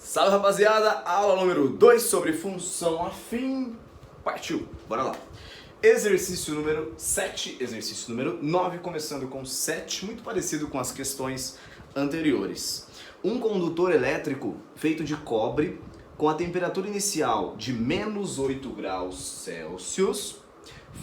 Salve rapaziada, aula número 2 sobre função afim, partiu, bora lá. Exercício número 7, exercício número 9, começando com 7, muito parecido com as questões anteriores. Um condutor elétrico feito de cobre com a temperatura inicial de menos 8 graus Celsius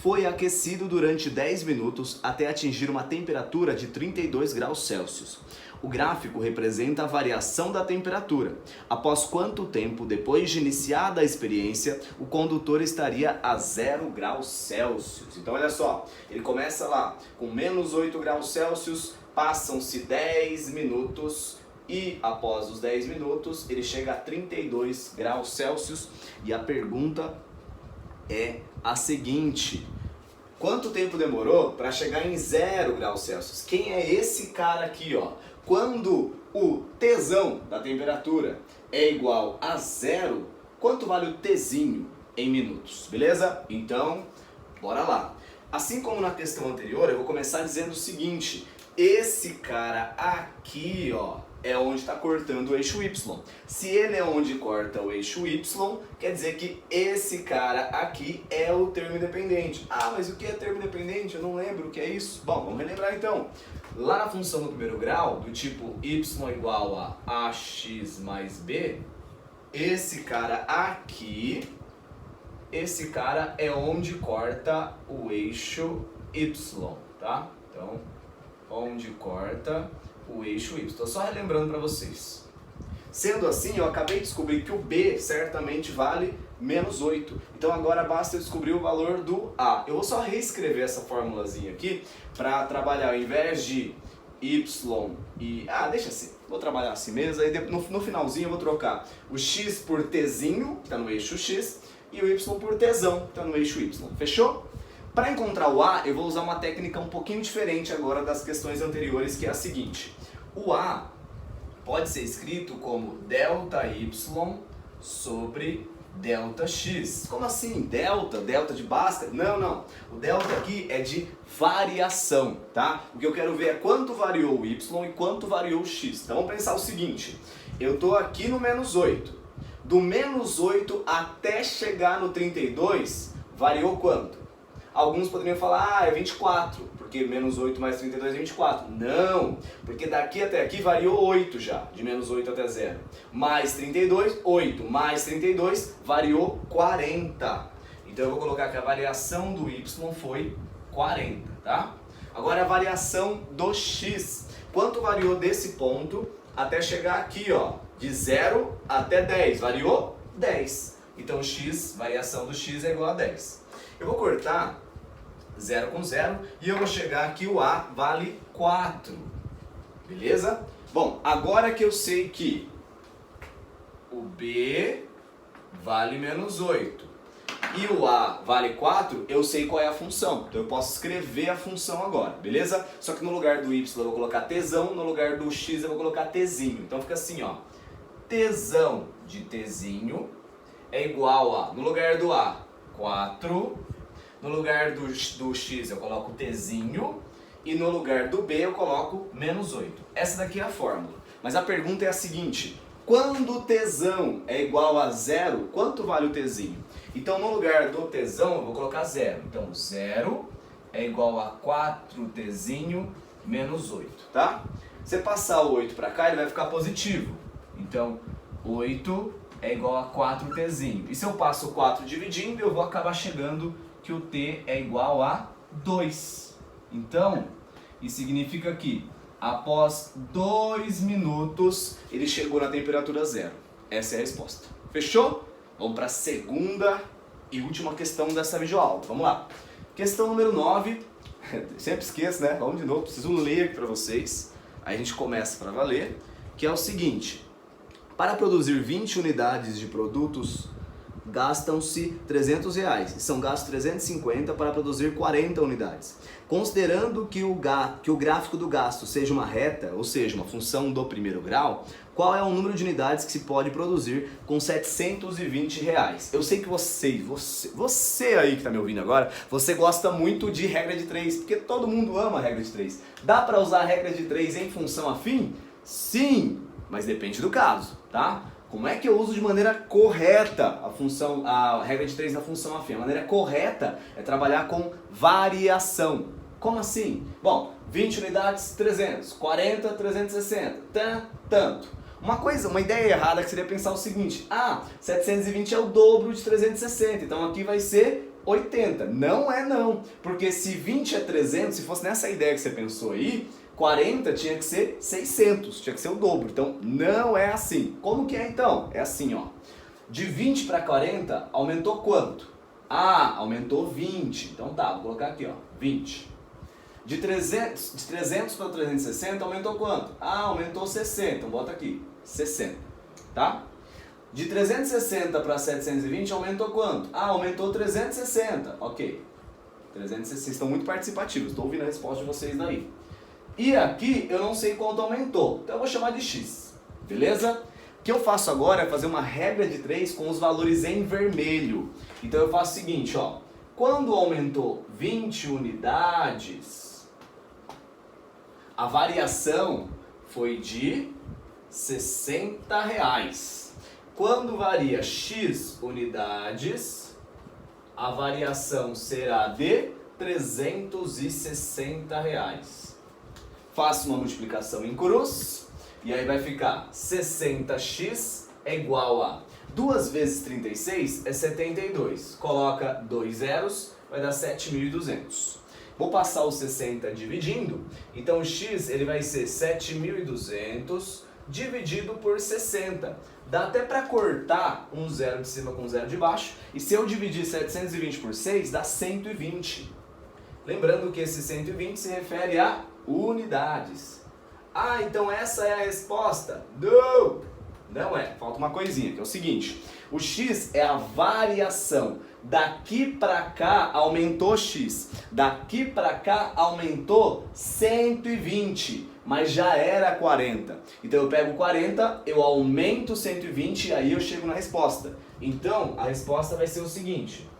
foi aquecido durante 10 minutos até atingir uma temperatura de 32 graus Celsius. O gráfico representa a variação da temperatura. Após quanto tempo, depois de iniciada a experiência, o condutor estaria a 0 graus Celsius. Então olha só, ele começa lá com menos 8 graus Celsius, passam-se 10 minutos e após os 10 minutos ele chega a 32 graus Celsius. E a pergunta é a seguinte: quanto tempo demorou para chegar em 0 graus Celsius? Quem é esse cara aqui, ó? Quando o Tzão da temperatura é igual a 0, quanto vale o Tzinho em minutos? Beleza? Então, bora lá. Assim como na questão anterior, eu vou começar dizendo o seguinte: esse cara aqui, ó, é onde está cortando o eixo Y. Se ele é onde corta o eixo Y, quer dizer que esse cara aqui é o termo independente. Ah, mas o que é termo independente? Eu não lembro o que é isso. Bom, vamos relembrar então. Lá na função do primeiro grau, do tipo y igual a ax mais b, esse cara aqui, esse cara é onde corta o eixo y, tá? Então, onde corta o eixo y. Estou só relembrando para vocês. Sendo assim, eu acabei de descobrir que o b certamente vale menos 8. Então agora basta eu descobrir o valor do a. Eu vou só reescrever essa formulazinha aqui para trabalhar, ao invés de y e... deixa assim, vou trabalhar assim mesmo. Aí no finalzinho eu vou trocar o x por tzinho, que está no eixo x, e o y por tzão, que está no eixo y. Fechou? Para encontrar o a, eu vou usar uma técnica um pouquinho diferente agora das questões anteriores, que é a seguinte: o a pode ser escrito como ΔY sobre ΔX. Como assim? Delta? Delta de Bhaskara? Não, não. O delta aqui é de variação, tá? O que eu quero ver é quanto variou o Y e quanto variou o X. Então vamos pensar o seguinte: eu estou aqui no menos 8. Do menos 8 até chegar no 32, variou quanto? Alguns poderiam falar, é 24, porque menos 8 mais 32 é 24. Não, porque daqui até aqui variou 8 já, de menos 8 até 0. Mais 32, 8. Mais 32, variou 40. Então eu vou colocar que a variação do y foi 40, tá? Agora a variação do x. Quanto variou desse ponto até chegar aqui, ó, de 0 até 10? Variou 10. Então x, variação do x é igual a 10. Eu vou cortar 0 com 0 e eu vou chegar aqui, o a vale 4. Beleza? Bom, agora que eu sei que o b vale menos 8 e o a vale 4, eu sei qual é a função. Então eu posso escrever a função agora, beleza? Só que no lugar do y eu vou colocar tzão, no lugar do x eu vou colocar tzinho. Então fica assim, ó: tzão de tzinho é igual a, no lugar do a, 4, no lugar do x eu coloco tzinho e no lugar do b eu coloco menos 8. Essa daqui é a fórmula. Mas a pergunta é a seguinte: quando o tzão é igual a 0, quanto vale o tzinho? Então no lugar do tzão eu vou colocar 0. Então 0 é igual a 4tzinho menos 8, tá? Se você passar o 8 para cá, ele vai ficar positivo. Então 8 é igual a 4tzinho. E se eu passo o 4 dividindo, eu vou acabar chegando que o t é igual a 2. Então, isso significa que após 2 minutos ele chegou na temperatura 0. Essa é a resposta. Fechou? Vamos para a segunda e última questão dessa videoaula. Vamos lá. Questão número 9. Sempre esqueço, né? Vamos de novo, preciso ler aqui para vocês. Aí a gente começa para valer, que é o seguinte: para produzir 20 unidades de produtos, gastam-se R$300 e são gastos 350 para produzir 40 unidades. Considerando que o gráfico do gasto seja uma reta, ou seja, uma função do primeiro grau, qual é o número de unidades que se pode produzir com R$720? Eu sei que você aí que está me ouvindo agora, você gosta muito de regra de 3, porque todo mundo ama a regra de 3. Dá para usar a regra de 3 em função afim? Sim! mas depende do caso, tá? Como é que eu uso de maneira correta a regra de 3 da função afim? A maneira correta é trabalhar com variação. Como assim? Bom, 20 unidades, 300, 40, 360, tanto. Uma ideia errada que seria pensar o seguinte: 720 é o dobro de 360, então aqui vai ser 80. Não é não, porque se 20 é 300, se fosse nessa ideia que você pensou aí, 40 tinha que ser 600, tinha que ser o dobro. Então não é assim. Como que é então? É assim, ó. De 20 para 40 aumentou quanto? Aumentou 20. Então tá, vou colocar aqui, ó, 20. De 300 para 360 aumentou quanto? Aumentou 60. Então bota aqui, 60, tá? De 360 para 720 aumentou quanto? Aumentou 360. Ok. 360, estão muito participativos. Estou ouvindo a resposta de vocês daí. E aqui eu não sei quanto aumentou. Então eu vou chamar de x. Beleza? O que eu faço agora é fazer uma regra de 3 com os valores em vermelho. Então eu faço o seguinte, ó. Quando aumentou 20 unidades, a variação foi de R$60. Quando varia x unidades, a variação será de R$360. Faço uma multiplicação em cruz e aí vai ficar 60x é igual a 2 vezes 36 é 72. Coloca 2 zeros, vai dar 7.200. Vou passar o 60 dividindo, então o x ele vai ser 7.200 dividido por 60. Dá até para cortar um zero de cima com um zero de baixo, e se eu dividir 720 por 6 dá 120. Lembrando que esse 120 se refere a unidades. Então essa é a resposta? Não! Não é. Falta uma coisinha, que é o seguinte. O x é a variação. Daqui para cá aumentou x. Daqui para cá aumentou 120. Mas já era 40. Então eu pego 40, eu aumento 120 e aí eu chego na resposta. Então a resposta vai ser o seguinte.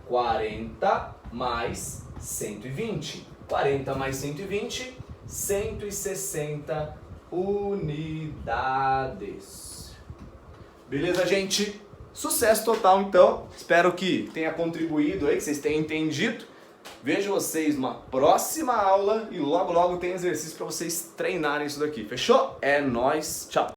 40 mais 120. 40 mais 120, 160 unidades. Beleza, gente? Sucesso total, então. Espero que tenha contribuído aí, que vocês tenham entendido. Vejo vocês numa próxima aula e logo tem exercício para vocês treinarem isso daqui. Fechou? É nóis. Tchau.